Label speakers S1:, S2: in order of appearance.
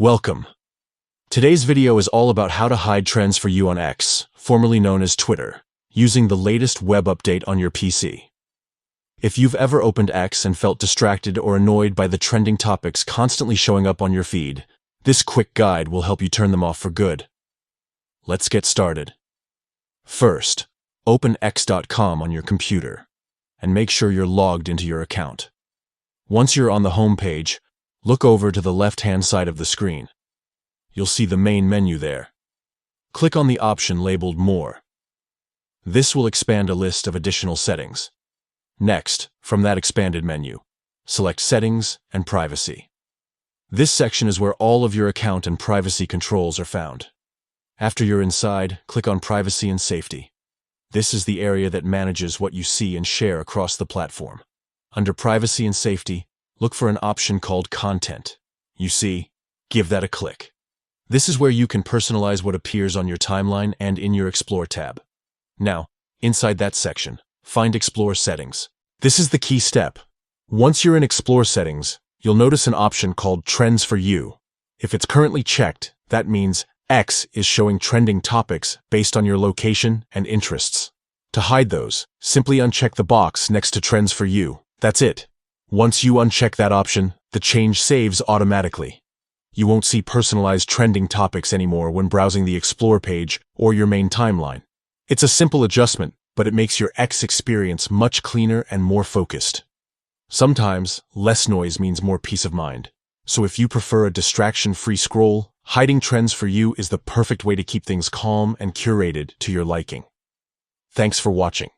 S1: Welcome. Today's video is all about how to hide trends for you on X, formerly known as Twitter, using the latest web update on your PC. If you've ever opened X and felt distracted or annoyed by the trending topics constantly showing up on your feed, this quick guide will help you turn them off for good. Let's get started. First, open x.com on your computer and make sure you're logged into your account. Once you're on the home page, look over to the left-hand side of the screen. You'll see the main menu there. Click on the option labeled More. This will expand a list of additional settings. Next, from that expanded menu, select Settings and Privacy. This section is where all of your account and privacy controls are found. After you're inside, click on Privacy and Safety. This is the area that manages what you see and share across the platform. Under Privacy and Safety, look for an option called Content. You see, give that a click. This is where you can personalize what appears on your timeline and in your Explore tab. Now, inside that section, find Explore Settings. This is the key step. Once you're in Explore Settings, you'll notice an option called Trends for You. If it's currently checked, that means X is showing trending topics based on your location and interests. To hide those, simply uncheck the box next to Trends for You. That's it. Once you uncheck that option, the change saves automatically. You won't see personalized trending topics anymore when browsing the Explore page or your main timeline. It's a simple adjustment, but it makes your X experience much cleaner and more focused. Sometimes, less noise means more peace of mind. So if you prefer a distraction-free scroll, hiding Trends for You is the perfect way to keep things calm and curated to your liking. Thanks for watching.